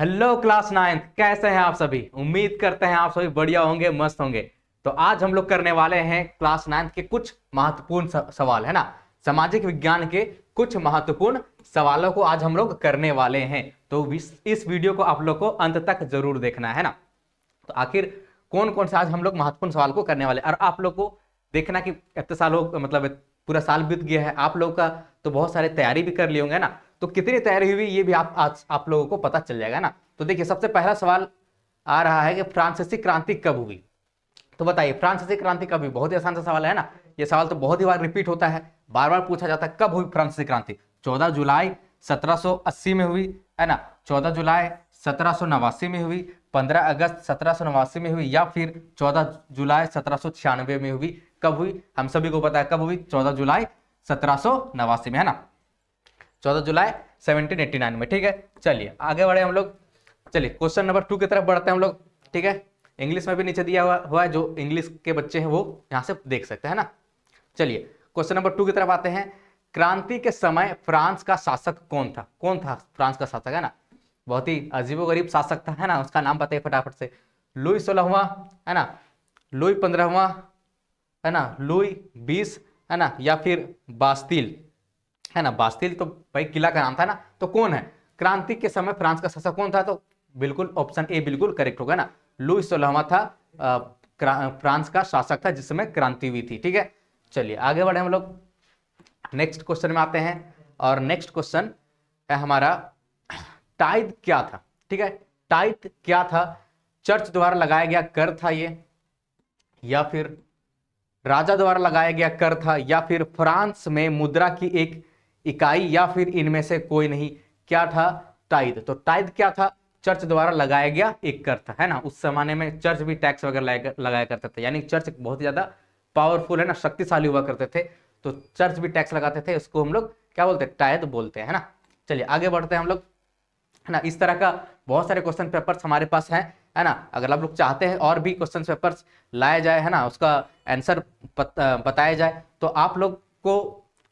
Hello class ninth, कैसे हैं आप सभी। उम्मीद करते हैं आप सभी बढ़िया होंगे, मस्त होंगे। तो आज हम लोग करने वाले हैं क्लास नाइन्थ के कुछ महत्वपूर्ण सवाल, है ना। सामाजिक विज्ञान के कुछ महत्वपूर्ण सवालों को आज हम लोग करने वाले हैं। तो इस वीडियो को आप लोग को अंत तक जरूर देखना है ना। तो आखिर कौन कौन से आज हम लोग महत्वपूर्ण सवाल को करने वाले, और आप लोग को देखना कि इतने साल हो, मतलब पूरा साल बीत गया है आप लोग का, तो बहुत सारे तैयारी भी कर लिए होंगे ना। तो कितनी तैयारी हुई ये भी आज आप लोगों को पता चल जाएगा ना। तो देखिए, सबसे पहला सवाल आ रहा है कि फ्रांसीसी क्रांति कब हुई। तो बताइए, फ्रांसीसी क्रांति कब हुई। बहुत ही आसान सा सवाल है ना। ये सवाल तो बहुत ही बार रिपीट होता है, बार बार पूछा जाता है, कब हुई फ्रांसीसी क्रांति। 14 जुलाई 1780 में हुई, है ना। 14 जुलाई 1789 में हुई, 15 अगस्त 1789 में हुई, या फिर 14 जुलाई 1796 में हुई। कब हुई हम सभी को पता है, कब हुई। 14 जुलाई 1789 में, है ना। 14 जुलाई 1789 में, ठीक है। चलिए आगे बढ़े हम लोग। चलिए क्वेश्चन नंबर 2 की तरफ बढ़ते हैं हम लोग, ठीक है। इंग्लिश में भी नीचे दिया हुआ है, जो इंग्लिश के बच्चे हैं वो यहां से देख सकते हैं ना। चलिए क्वेश्चन नंबर 2 की तरफ आते हैं। क्रांति के समय फ्रांस का शासक कौन था। कौन था फ्रांस का शासक, है ना। बहुत ही अजीबोगरीब शासक था, है ना। उसका नाम बताइए फटाफट से। लुई 16वां, है ना। लुई 15वां, है ना। लुई 20, है ना, या फिर बास्तिल, है ना। बास्तिल तो भाई किला का नाम था ना। तो कौन है क्रांति के समय फ्रांस का शासक कौन था। तो बिल्कुल ऑप्शन ए बिल्कुल करेक्ट होगा ना। लुई 16वां था फ्रांस का शासक था जिस समय क्रांति हुई थी, ठीक है। चलिए आगे बढ़े हम लोग, नेक्स्ट क्वेश्चन में आते हैं। और नेक्स्ट क्वेश्चन है हमारा, टाइद क्या था, ठीक है। टाइद क्या था। चर्च द्वारा लगाया गया कर था ये, या फिर राजा द्वारा लगाया गया कर था, या फिर फ्रांस में मुद्रा की एक इकाई, या फिर इनमें से कोई नहीं। क्या था टाइद। तो टाइद क्या था। चर्च द्वारा लगाया गया एक कर था, है ना। उस जमाने में चर्च भी टैक्स वगैरह लगाया करते थे, यानी चर्च बहुत ही ज्यादा पावरफुल, है ना, शक्तिशाली हुआ करते थे। तो चर्च भी टैक्स लगाते थे, उसको हम लोग क्या बोलते हैं, टाइद बोलते हैं, है ना। चलिए आगे बढ़ते हैं हम लोग, है ना। इस तरह का बहुत सारे क्वेश्चन पेपर्स हमारे पास हैं, है ना। अगर आप लोग चाहते हैं और भी क्वेश्चन पेपर्स लाया जाए, है ना, उसका आंसर बताया जाए, तो आप लोग को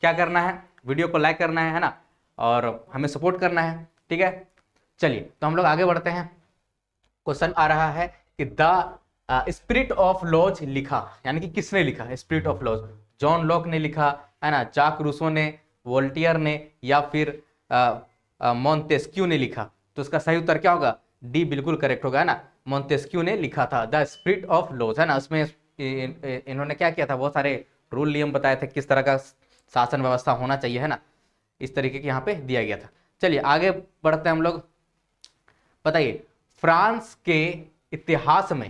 क्या करना है, वीडियो को लाइक करना है ना, और हमें सपोर्ट करना है, ठीक है। चलिए तो हम लोग आगे बढ़ते हैं। क्वेश्चन आ रहा है कि द स्पिरिट ऑफ लॉज लिखा, यानी कि किसने लिखा spirit of laws. John Locke ने लिखा, है ना, जाक रूसो ने, वोल्टियर ने, या फिर मोंटेस्क्यू ने लिखा। तो इसका सही उत्तर क्या होगा, डी बिल्कुल करेक्ट होगा, है ना। मोंटेस्क्यू ने लिखा था द स्पिरिट ऑफ लॉज, है ना। उसमें इन्होंने क्या किया था, बहुत सारे रूल नियम बताए थे, किस तरह का शासन व्यवस्था होना चाहिए, है ना। इस तरीके के यहाँ पे दिया गया था। चलिए आगे बढ़ते हैं हम लोग। बताइए, फ्रांस के इतिहास में,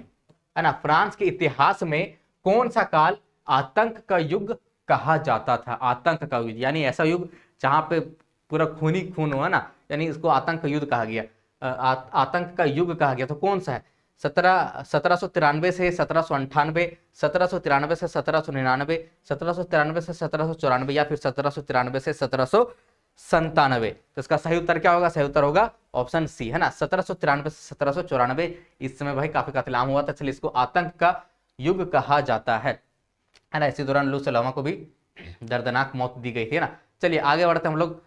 है ना, फ्रांस के इतिहास में कौन सा काल आतंक का युग कहा जाता था। आतंक का युग यानी ऐसा युग जहां पे पूरा खून ही खून हुआ ना, यानी इसको आतंक का युद्ध कहा गया। आतंक का युग कहा गया। तो कौन सा है। 1793 से 1798, 1793 से 1799, 1793 से 1794, या फिर 1793 से 1797। तो इसका सही उत्तर क्या होगा, सही उत्तर होगा ऑप्शन सी, है ना। 1793 से 1794 इस समय भाई काफी कत्लेआम हुआ था, चलिए इसको आतंक का युग कहा जाता है ना। इसी दौरान लू सलामा को भी दर्दनाक मौत दी गई थी, ना। चलिए आगे बढ़ते हम लोग।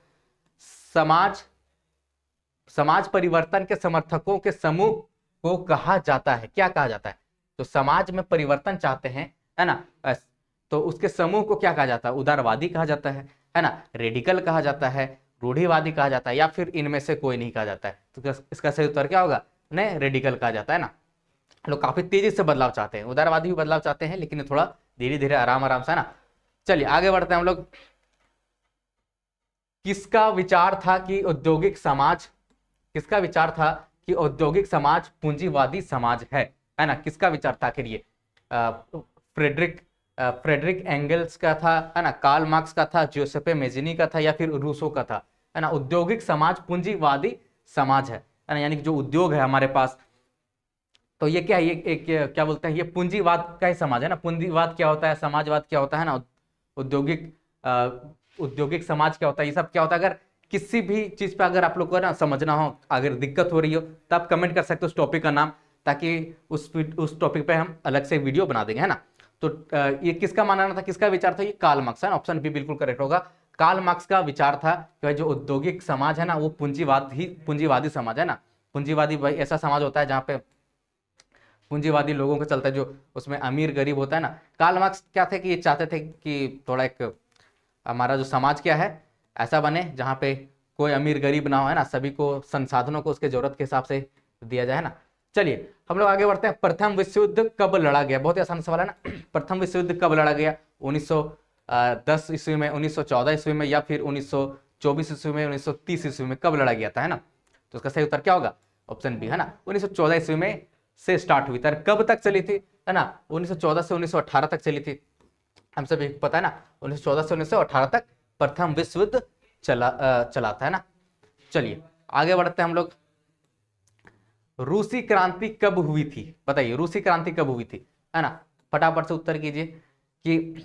समाज परिवर्तन के समर्थकों के समूह को कहा जाता है, क्या कहा जाता है। तो समाज में परिवर्तन चाहते हैं, है ना, तो उसके समूह को क्या कहा जाता है। उदारवादी कहा जाता है ना, रेडिकल कहा जाता है, रूढ़िवादी कहा जाता है, या फिर इनमें से कोई नहीं कहा जाता है। तो इसका सही उत्तर क्या होगा, नहीं, रेडिकल कहा जाता है ना। लोग काफी तेजी से बदलाव चाहते हैं, उदारवादी भी बदलाव चाहते हैं, लेकिन थोड़ा धीरे धीरे आराम आराम से, ना। चलिए आगे बढ़ते हैं हम लोग। किसका विचार था कि औद्योगिक समाज, किसका विचार था कि औद्योगिक समाज पूंजीवादी समाज है ना। किसका विचार था आखिर ये। फ्रेडरिक फ्रेडरिक एंगल्स का था, है ना, कार्ल मार्क्स का था, जोसेफ मेजिनी का था, या फिर रूसो का था, है ना। औद्योगिक समाज पूंजीवादी समाज है ना, यानी कि जो उद्योग है हमारे पास, तो ये क्या है, ये एक क्या बोलते हैं, ये पूंजीवाद का ही समाज है ना। पूंजीवाद क्या होता है, समाजवाद क्या होता है ना, औद्योगिक औद्योगिक समाज क्या होता है, ये सब क्या होता है। अगर किसी भी चीज पे अगर आप लोग को ना समझना हो, अगर दिक्कत हो रही हो, तो आप कमेंट कर सकते हो उस टॉपिक का नाम, ताकि उस टॉपिक पे हम अलग से वीडियो बना देंगे, है ना। तो ये किसका मानना था, किसका विचार था, ये कार्ल मार्क्स, है ना। ऑप्शन बी बिल्कुल करेक्ट होगा। कार्ल मार्क्स का विचार था कि जो औद्योगिक समाज है ना, वो पूंजीवादी समाज है ना, पूंजीवादी भाई ऐसा समाज होता है जहाँ पे पूंजीवादी लोगों का चलता है, जो उसमें अमीर गरीब होता है ना। कार्ल मार्क्स क्या थे कि ये चाहते थे कि थोड़ा एक हमारा जो समाज क्या है ऐसा बने जहाँ पे कोई अमीर गरीब ना हो, है ना, सभी को संसाधनों को उसके जरूरत के हिसाब से दिया जाए, है ना। चलिए हम लोग आगे बढ़ते हैं। प्रथम विश्व युद्ध कब लड़ा गया? बहुत ही आसान सवाल है ना। प्रथम विश्व युद्ध कब लड़ा गया? 1910 ईस्वी में, 1914 ईस्वी में, या फिर 1924 ईस्वी में, 1930 ईस्वी में? कब लड़ा गया था, है ना। तो उसका सही उत्तर क्या होगा? ऑप्शन बी, है ना, 1914 ईस्वी में से स्टार्ट हुई थी। कब तक चली थी, है ना? 1914 से 1918 तक चली थी। हम सभी को पता है ना, 1914 से 1918 तक प्रथम विश्व युद्ध चला था, है ना। चलिए आगे बढ़ते हैं हम लोग। रूसी क्रांति कब हुई थी? बताइए, रूसी क्रांति कब हुई थी, है ना। फटाफट से उत्तर कीजिए कि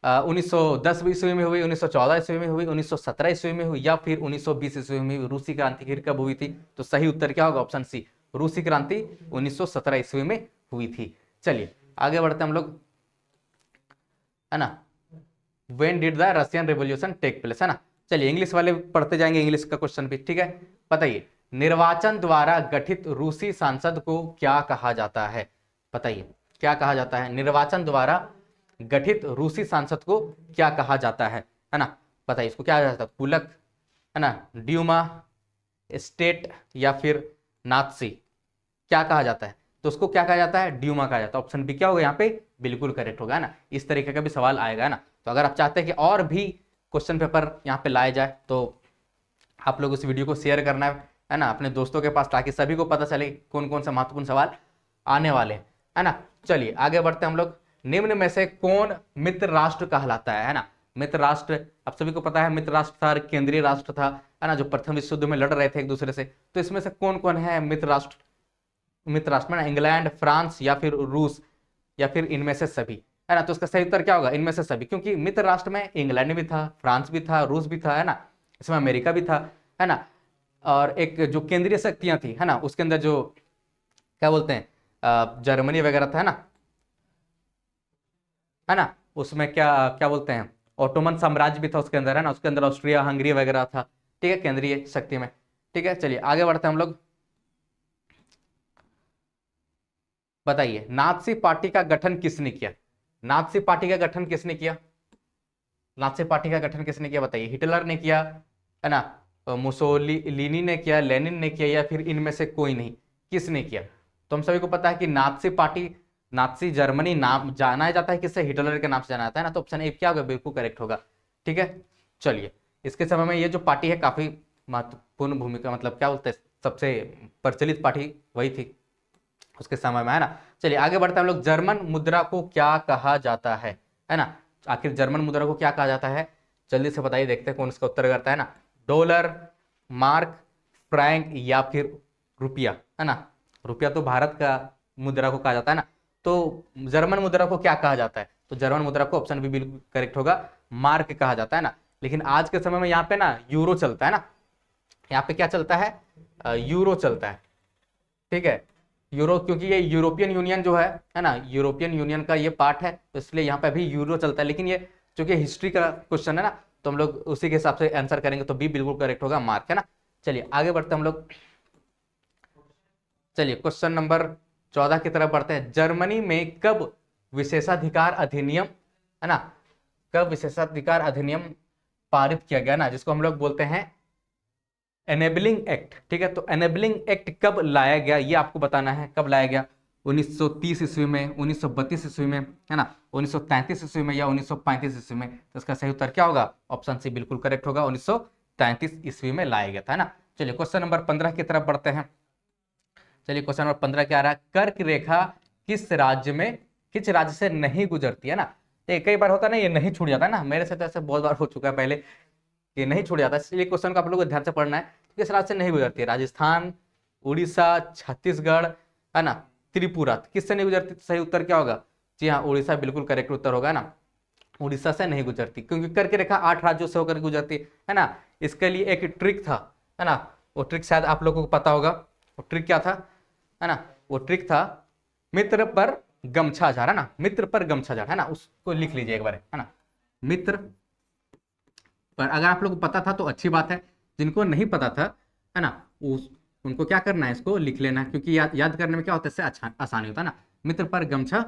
1910 ईस्वी में हुई, 1914 ईस्वी में हुई, 1917 ईस्वी में हुई, या फिर 1920 ईस्वी में हुई? रूसी क्रांति कब हुई थी? तो सही उत्तर क्या होगा? ऑप्शन सी, रूसी क्रांति 1917 ईस्वी में हुई थी। चलिए आगे बढ़ते हैं हम लोग, है ना। When did the Russian Revolution take place, है ना। चलिए इंग्लिश वाले पढ़ते जाएंगे, इंग्लिश का क्वेश्चन भी, ठीक है। बताइए, निर्वाचन द्वारा गठित रूसी सांसद को क्या कहा जाता है? बताइए क्या कहा जाता है? निर्वाचन द्वारा गठित रूसी सांसद को क्या कहा जाता है ना। बताइए इसको क्या कहा जाता है? कुलक, है ना, ड्यूमा, स्टेट, या फिर नात्सी? क्या कहा जाता है? तो उसको क्या कहा जाता है? ड्यूमा कहा जाता है। ऑप्शन बी क्या होगा यहाँ पे? बिल्कुल करेक्ट होगा, ना। इस तरीके का भी सवाल आएगा ना। तो अगर आप चाहते हैं कि और भी क्वेश्चन पेपर यहाँ पे लाए जाए तो आप लोग उस वीडियो को शेयर करना है ना, अपने दोस्तों के पास, ताकि सभी को पता चले कौन कौन सा महत्वपूर्ण सवाल आने वाले हैं, है ना। चलिए आगे बढ़ते हैं हम लोग। निम्न में से कौन मित्र राष्ट्र कहलाता है ना। मित्र राष्ट्र आप सभी को पता है, मित्र राष्ट्र था, केंद्रीय राष्ट्र था, है ना, जो प्रथम विश्व युद्ध में लड़ रहे थे एक दूसरे से। तो इसमें से कौन कौन है मित्र राष्ट्र? मित्र राष्ट्र में इंग्लैंड, फ्रांस, या फिर रूस, या फिर इनमें से सभी, है ना। तो उसका सही उत्तर क्या होगा? इनमें से सभी, क्योंकि मित्र राष्ट्र में इंग्लैंड भी था, फ्रांस भी था, रूस भी था, है ना, इसमें अमेरिका भी था, है ना। और एक जो केंद्रीय शक्तियां थी, है ना, उसके अंदर जो क्या बोलते हैं जर्मनी वगैरह था, है ना, उसमें क्या क्या बोलते हैं, ऑटोमन साम्राज्य भी था उसके अंदर, है ना, उसके अंदर ऑस्ट्रिया हंगरी वगैरह था, ठीक है, केंद्रीय शक्ति में, ठीक है। चलिए आगे बढ़ते हैं हम लोग। बताइए, नात्सी पार्टी का गठन किसने किया? नात्सी पार्टी का गठन किसने किया? नात्सी पार्टी का गठन किसने किया? बताइए, हिटलर ने किया, है ना, मुसोलिनी ने किया, लेनिन ने किया, या फिर इनमें से कोई नहीं? किसने किया? तो हम सभी को पता है कि नात्सी पार्टी, नात्सी जर्मनी नाम जाना जाता है किससे? हिटलर के नाम से जाना जाता है ना। तो ऑप्शन ए क्या होगा? बिल्कुल करेक्ट होगा, ठीक है। चलिए इसके समय में ये जो पार्टी है काफी महत्वपूर्ण भूमिका, मतलब क्या बोलते हैं, सबसे प्रचलित पार्टी वही थी उसके समय में, है ना। चलिए आगे बढ़ते हैं हम लोग। जर्मन मुद्रा को क्या कहा जाता है ना। आखिर जर्मन मुद्रा को क्या कहा जाता है? जल्दी से बताइए, देखते हैं कौन इसका उत्तर करता है ना। डॉलर, मार्क, फ्रैंक, या फिर रुपया, है ना। रुपया तो भारत का मुद्रा को कहा जाता है ना। तो जर्मन मुद्रा को क्या कहा जाता है? तो जर्मन मुद्रा को ऑप्शन भी बिल्कुल करेक्ट होगा, मार्क कहा जाता है ना। लेकिन आज के समय में यहाँ पे ना यूरो चलता है ना। यहाँ पे क्या चलता है? यूरो चलता है, ठीक है, यूरो, क्योंकि ये यूरोपियन यूनियन जो है ना, यूरोपियन यूनियन का ये पार्ट है, तो इसलिए यहाँ पे अभी यूरो चलता है। लेकिन ये चूंकि हिस्ट्री का क्वेश्चन है ना, तो हम लोग उसी के हिसाब से आंसर करेंगे, तो बी बिल्कुल करेक्ट होगा, मार्क, है ना। चलिए आगे बढ़ते हैं हम लोग। चलिए क्वेश्चन नंबर 14 की तरफ बढ़ते हैं। जर्मनी में कब विशेषाधिकार अधिनियम, है ना, कब विशेषाधिकार अधिनियम पारित किया गया ना, जिसको हम लोग बोलते हैं एनेबलिंग एक्ट, ठीक है। तो एनेबलिंग एक्ट कब लाया गया, ये आपको बताना है, कब लाया गया? 1930 ईस्वी में, 1932 ईस्वी में, है ना, 1933 ईस्वी में, या 1935 ईस्वी में? तो इसका सही उत्तर क्या होगा? ऑप्शन सी बिल्कुल करेक्ट होगा, 1933 ईस्वी में लाया गया था, है ना। चलिए क्वेश्चन नंबर 15 की तरफ बढ़ते हैं। चलिए क्वेश्चन नंबर 15 क्या आ रहा है? कर्क रेखा किस राज्य से नहीं गुजरती, है ना। तो कई बार होता है ना, ये नहीं छूट जाता है ना, मेरे से तो ऐसे बहुत बार हो चुका है पहले, ये नहीं छूट जाता, इसलिए क्वेश्चन को आप लोगों को ध्यान से पढ़ना है। किस राज्य से नहीं गुजरती है? राजस्थान, उड़ीसा, छत्तीसगढ़, है ना, त्रिपुरा, किससे नहीं गुजरती? तो सही उत्तर क्या होगा? जी हाँ, उड़ीसा बिल्कुल करेक्ट उत्तर होगा ना। उड़ीसा से नहीं गुजरती, क्योंकि कर्क रेखा 8 राज्यों से होकर गुजरती है ना। इसके लिए एक ट्रिक था, है ना, वो ट्रिक शायद आप लोगों को पता होगा। वो ट्रिक क्या था, है ना? वो ट्रिक था मित्र पर गमछा झाड़, है ना, मित्र पर गमछा झाड़, है ना, उसको लिख लीजिए एक बार, है ना, मित्र पर। अगर आप लोग को पता था तो अच्छी बात है, जिनको नहीं पता था, है ना, उनको क्या करना है, इसको लिख लेना है, क्योंकि याद करने में क्या होता है, इससे अच्छा आसानी होता है ना। मित्र पर गमछा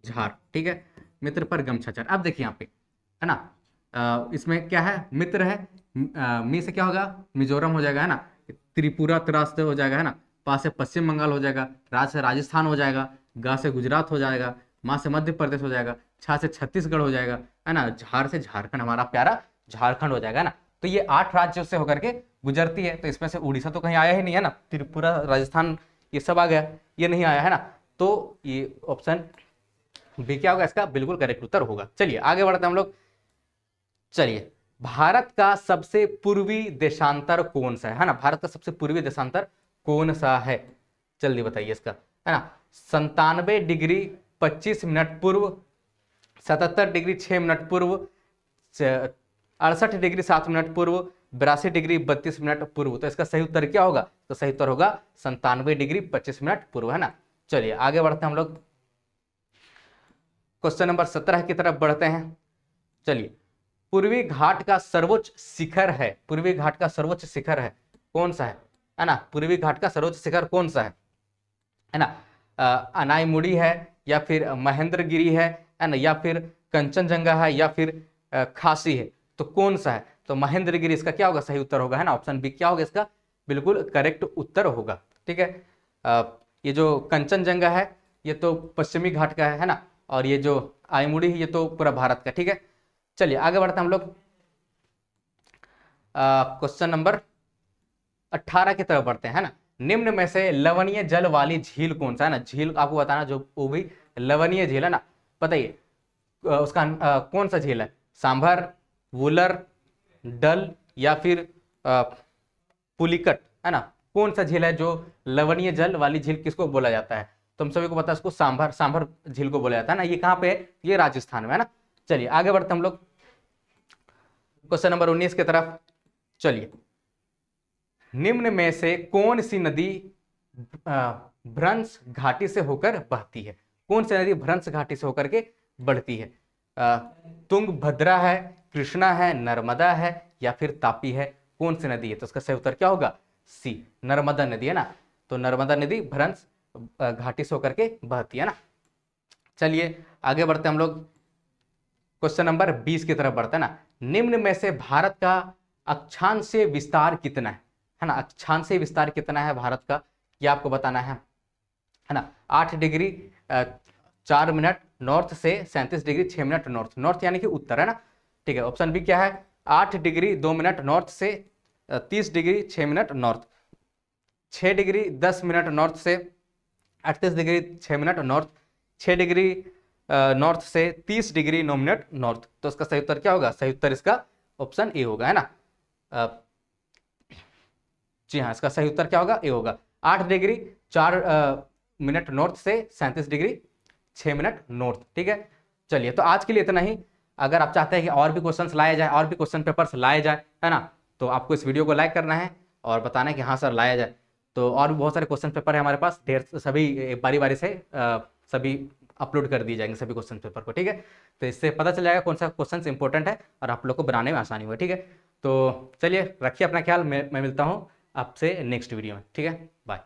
झार, ठीक है, मित्र पर गमछा झार। अब देखिए यहाँ पे है ना, इसमें क्या है, मित्र है, मी से क्या होगा, मिजोरम हो जाएगा है ना, त्रिपुरा त्रास से हो जाएगा है ना, पा से पश्चिम बंगाल हो जाएगा, राज से राजस्थान हो जाएगा, गा से गुजरात हो जाएगा, माँ से मध्य प्रदेश हो जाएगा, छा से छत्तीसगढ़ हो जाएगा है ना, झार से झारखंड, हमारा प्यारा झारखंड हो जाएगा ना। तो ये 8 राज्यों से होकर के गुजरती है। तो इसमें से उड़ीसा तो कहीं आया ही नहीं है ना, त्रिपुरा, राजस्थान, ये सब आ गया, ये नहीं आया है ना। तो ये ऑप्शन बी क्या होगा, इसका बिल्कुल करेक्ट उत्तर होगा। चलिए आगे बढ़ते हैं हम लोग। चलिए, भारत का सबसे पूर्वी देशांतर कौन सा है ना, भारत का सबसे पूर्वी देशांतर कौन सा है, जल्दी बताइए इसका, है ना। 97 डिग्री 25 मिनट पूर्व, 77 डिग्री 6 मिनट पूर्व, 68 डिग्री 7 मिनट पूर्व, 82 डिग्री 32 मिनट पूर्व। तो इसका सही उत्तर क्या होगा, तो सही उत्तर होगा 97 डिग्री 25 मिनट पूर्व, है ना। चलिए आगे बढ़ते हैं हम लोग, क्वेश्चन नंबर 17 की तरफ बढ़ते हैं। चलिए, पूर्वी घाट का सर्वोच्च शिखर है, पूर्वी घाट का सर्वोच्च शिखर है कौन सा है ना, पूर्वी घाट का सर्वोच्च शिखर कौन सा है ना, अनाईमुड़ी है, या फिर महेंद्रगिरी है ना, या फिर कंचनजंगा है, या फिर खासी है, तो कौन सा है, तो महेंद्रगिरी इसका क्या होगा, सही उत्तर होगा, है ना। ऑप्शन बी क्या होगा इसका बिल्कुल करेक्ट उत्तर होगा, ठीक है। ये जो कंचनजंगा है ये तो पश्चिमी घाट का है ना, और ये जो आईमुड़ी है ये तो पूरा भारत का, ठीक है। चलिए आगे बढ़ते हैं हम लोग, क्वेश्चन नंबर 18 की तरफ बढ़ते हैं, है ना। निम्न में से लवणीय जल वाली झील कौन सा है ना, झील आपको बताना, जो वो भी लवणीय झील है ना, बताइए उसका कौन सा झील है, सांभर, वुलर, डल, या फिर पुलिकट, है ना, कौन सा झील है जो लवणीय जल वाली झील किसको बोला जाता है, तुम सभी को पता है, इसको सांभर, सांभर झील को बोला जाता है ना। ये कहाँ पे है, ये राजस्थान में है ना। चलिए आगे बढ़ते हम लोग क्वेश्चन नंबर 19 की तरफ। चलिए, निम्न में से कौन सी नदी भ्रंश घाटी से होकर बहती है, कौन सी नदी भ्रंश घाटी से होकर के बढ़ती है, तुंगभद्रा है, कृष्णा है, नर्मदा है, या फिर तापी है, कौन सी नदी है, तो इसका सही उत्तर क्या होगा, सी, नर्मदा नदी, है ना। तो नर्मदा नदी भ्रंश घाटी से होकर के बहती है ना। चलिए आगे बढ़ते हम लोग, क्वेश्चन नंबर 20 की तरफ बढ़ते हैं ना। निम्न में से भारत का अक्षांशीय विस्तार कितना है ना, अक्षांशीय विस्तार कितना है भारत का, यह आपको बताना है ना। 8 डिग्री 4 मिनट नॉर्थ से 37 डिग्री 6 मिनट नॉर्थ, नॉर्थ यानी कि उत्तर, है ना, ठीक है। ऑप्शन बी क्या है, 8 डिग्री 2 मिनट नॉर्थ से 30 degree 6 minute north, 6 degree 10 minute north से 38 degree 6 minute north, 6 degree north से 30 डिग्री 9 मिनट नॉर्थ। तो इसका सही उत्तर क्या होगा, सही उत्तर इसका ऑप्शन ए होगा, है ना। जी हाँ, इसका सही उत्तर क्या होगा, ए होगा। 8 डिग्री 4 मिनट नॉर्थ से 37 डिग्री 6 मिनट नॉर्थ, ठीक है। चलिए, तो आज के लिए इतना ही। अगर आप चाहते हैं कि और भी क्वेश्चंस लाए जाए, और भी क्वेश्चन पेपर्स लाए जाए, है ना, तो आपको इस वीडियो को लाइक करना है और बताना है कि हाँ सर लाया जाए। तो और भी बहुत सारे क्वेश्चन पेपर है हमारे पास, ढेर सभी बारी बारी से सभी अपलोड कर दिए जाएंगे सभी क्वेश्चन पेपर को, ठीक है। तो इससे पता चल जाएगा कौन सा क्वेश्चन इंपॉर्टेंट है और आप लोग को बनाने में आसानी हुई, ठीक है। तो चलिए, रखिए अपना ख्याल, मैं मिलता हूँ आपसे नेक्स्ट वीडियो में, ठीक है, बाय।